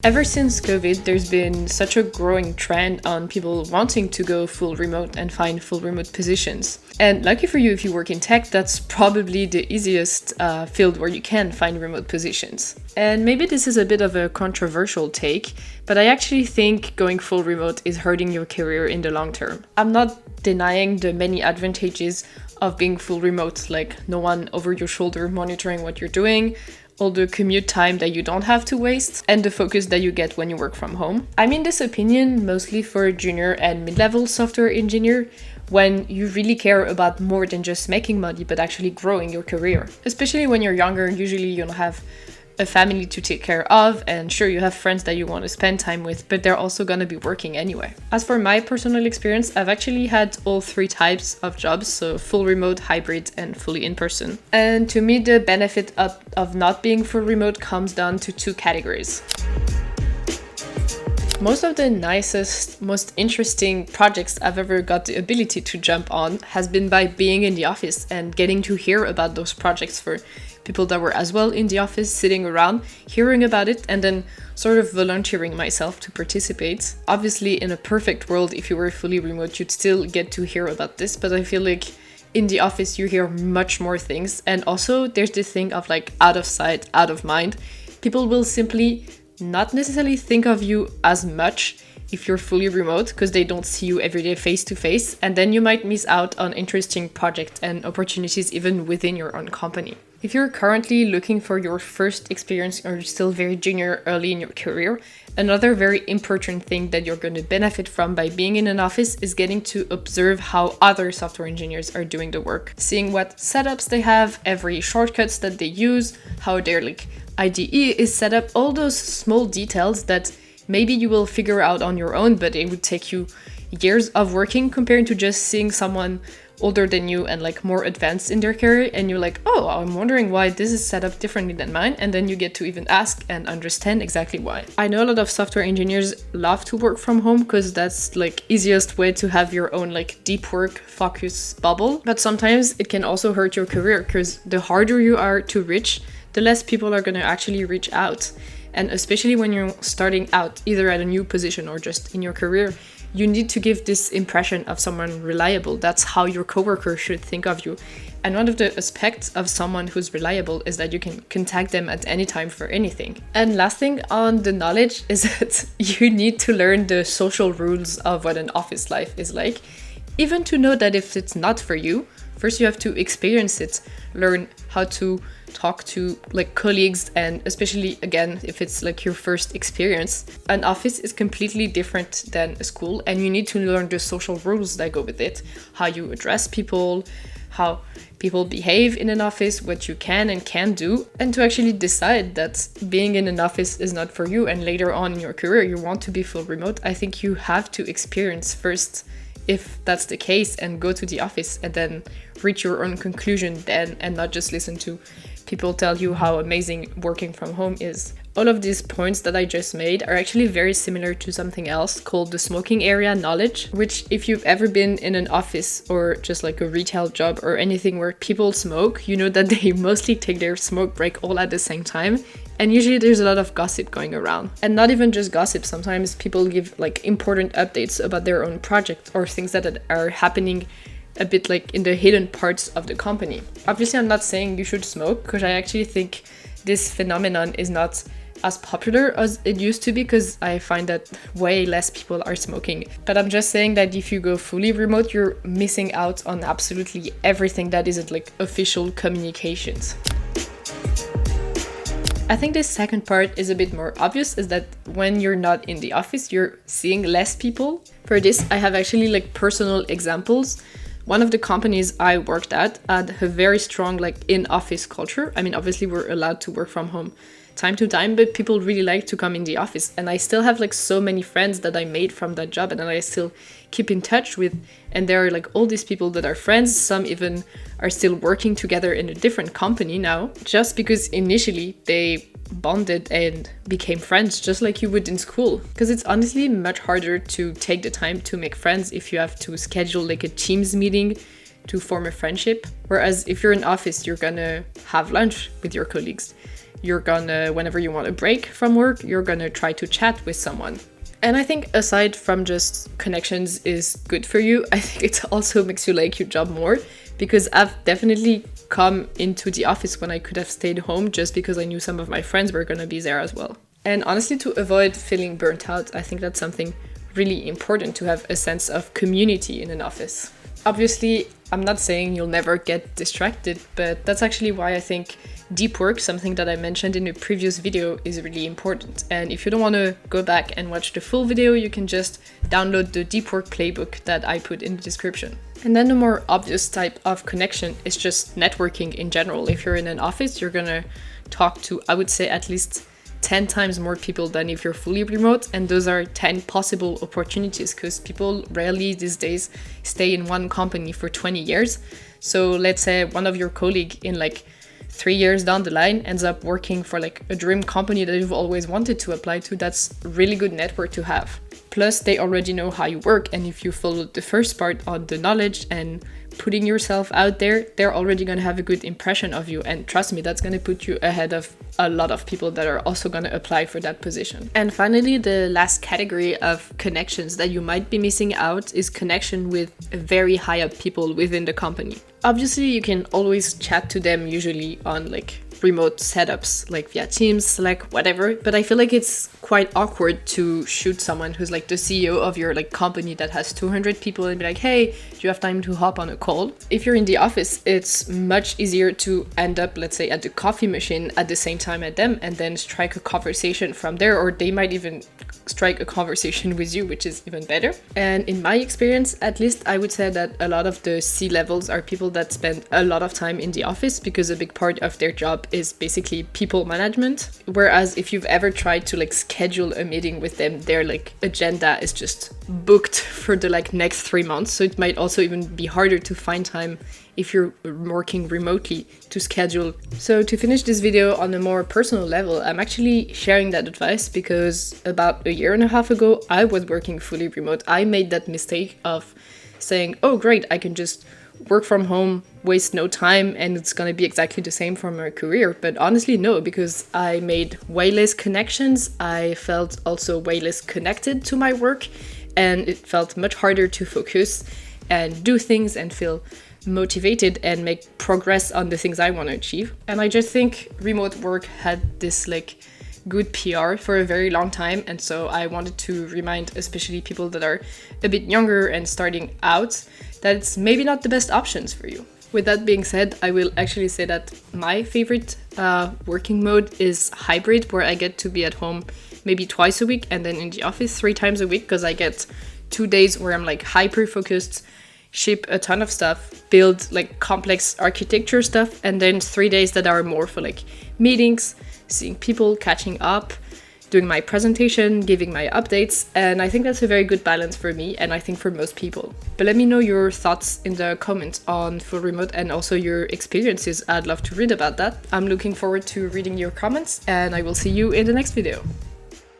Ever since COVID, there's been such a growing trend on people wanting to go full remote and find full remote positions. And lucky for you, if you work in tech, that's probably the easiest field where you can find remote positions. And maybe this is a bit of a controversial take, but I actually think going full remote is hurting your career in the long term. I'm not denying the many advantages of being full remote, like no one over your shoulder monitoring what you're doing, all the commute time that you don't have to waste, and the focus that you get when you work from home. I'm in this opinion mostly for a junior and mid-level software engineer, when you really care about more than just making money, but actually growing your career. Especially when you're younger, usually you don't have a family to take care of, and sure, you have friends that you want to spend time with, but they're also going to be working anyway. As for my personal experience, I've actually had all three types of jobs, so full remote, hybrid, and fully in person. And to me, the benefit of not being full remote comes down to two categories. Most of the nicest, most interesting projects I've ever got the ability to jump on has been by being in the office and getting to hear about those projects for people that were as well in the office, sitting around, hearing about it, and then sort of volunteering myself to participate. Obviously, in a perfect world, if you were fully remote, you'd still get to hear about this, but I feel like in the office, you hear much more things. And also, there's this thing of like out of sight, out of mind. People will simply not necessarily think of you as much if you're fully remote because they don't see you every day face to face, and then you might miss out on interesting projects and opportunities even within your own company. If you're currently looking for your first experience or you're still very junior early in your career, another very important thing that you're going to benefit from by being in an office is getting to observe how other software engineers are doing the work, seeing what setups they have, every shortcuts that they use, how their IDE is set up, all those small details that maybe you will figure out on your own, but it would take you years of working compared to just seeing someone older than you and more advanced in their career, and you're like, oh, I'm wondering why this is set up differently than mine, and then you get to even ask and understand exactly why. I know a lot of software engineers love to work from home because that's easiest way to have your own deep work focus bubble, but sometimes it can also hurt your career because the harder you are to reach, the less people are going to actually reach out. And especially when you're starting out either at a new position or just in your career, you need to give this impression of someone reliable. That's how your coworker should think of you. And one of the aspects of someone who's reliable is that you can contact them at any time for anything. And last thing on the knowledge is that you need to learn the social rules of what an office life is like. Even to know that if it's not for you, first you have to experience it, learn how to talk to colleagues, and especially again if it's your first experience. An office is completely different than a school, and you need to learn the social rules that go with it, how you address people, how people behave in an office, what you can and can't do, and to actually decide that being in an office is not for you and later on in your career you want to be full remote. I think you have to experience first if that's the case and go to the office and then reach your own conclusion then, and not just listen to people tell you how amazing working from home is. All of these points that I just made are actually very similar to something else called the smoking area knowledge, which if you've ever been in an office or just a retail job or anything where people smoke, you know that they mostly take their smoke break all at the same time. And usually there's a lot of gossip going around. And not even just gossip, sometimes people give important updates about their own project or things that are happening a bit in the hidden parts of the company. Obviously, I'm not saying you should smoke, because I actually think this phenomenon is not as popular as it used to be, because I find that way less people are smoking. But I'm just saying that if you go fully remote, you're missing out on absolutely everything that isn't official communications. I think the second part is a bit more obvious, is that when you're not in the office, you're seeing less people. For this, I have actually personal examples. One of the companies I worked at had a very strong in-office culture. I mean, obviously we're allowed to work from home time to time, but people really like to come in the office. And I still have so many friends that I made from that job and that I still keep in touch with. And there are all these people that are friends. Some even are still working together in a different company now, just because initially they bonded and became friends just like you would in school. Because it's honestly much harder to take the time to make friends if you have to schedule a Teams meeting to form a friendship. Whereas if you're in office, you're gonna have lunch with your colleagues. You're gonna, whenever you want a break from work, you're gonna try to chat with someone. And I think aside from just connections is good for you, I think it also makes you like your job more, because I've definitely come into the office when I could have stayed home just because I knew some of my friends were gonna be there as well. And honestly, to avoid feeling burnt out, I think that's something really important, to have a sense of community in an office. Obviously, I'm not saying you'll never get distracted, but that's actually why I think deep work, something that I mentioned in a previous video, is really important. And if you don't want to go back and watch the full video, you can just download the deep work playbook that I put in the description. And then the more obvious type of connection is just networking in general. If you're in an office, you're gonna talk to, I would say, at least 10 times more people than if you're fully remote, and those are 10 possible opportunities, because people rarely these days stay in one company for 20 years. So let's say one of your colleagues in like 3 years down the line ends up working for like a dream company that you've always wanted to apply to. That's a really good network to have. Plus, they already know how you work, and if you follow the first part on the knowledge and putting yourself out there, they're already going to have a good impression of you. And trust me, that's going to put you ahead of a lot of people that are also going to apply for that position. And finally, the last category of connections that you might be missing out is connection with very high up people within the company. Obviously, you can always chat to them, usually on like remote setups, like via Teams, Slack, whatever. But I feel like it's quite awkward to shoot someone who's like the CEO of your like company that has 200 people and be like, hey, do you have time to hop on a call? If you're in the office, it's much easier to end up, let's say, at the coffee machine at the same time at them, and then strike a conversation from there, or they might even strike a conversation with you, which is even better. And in my experience, at least, I would say that a lot of the C-levels are people that spend a lot of time in the office, because a big part of their job is basically people management. Whereas if you've ever tried to like schedule a meeting with them, their like agenda is just booked for the like next 3 months. So it might also even be harder to find time if you're working remotely to schedule. So to finish this video on a more personal level, I'm actually sharing that advice because about a year and a half ago, I was working fully remote. I made that mistake of saying, oh great, I can just work from home, waste no time, and it's gonna be exactly the same for my career. But honestly, no, because I made way less connections. I felt also way less connected to my work, and it felt much harder to focus and do things and feel motivated and make progress on the things I want to achieve. And I just think remote work had this like good PR for a very long time, and so I wanted to remind especially people that are a bit younger and starting out that it's maybe not the best options for you. With that being said, I will actually say that my favorite working mode is hybrid, where I get to be at home maybe twice a week and then in the office 3 times a week, because I get 2 days where I'm like hyper focused, ship a ton of stuff, build like complex architecture stuff, and then 3 days that are more for like meetings, seeing people, catching up, doing my presentation, giving my updates. And I think that's a very good balance for me, and I think for most people. But let me know your thoughts in the comments on full remote and also your experiences. I'd love to read about that. I'm looking forward to reading your comments, and I will see you in the next video.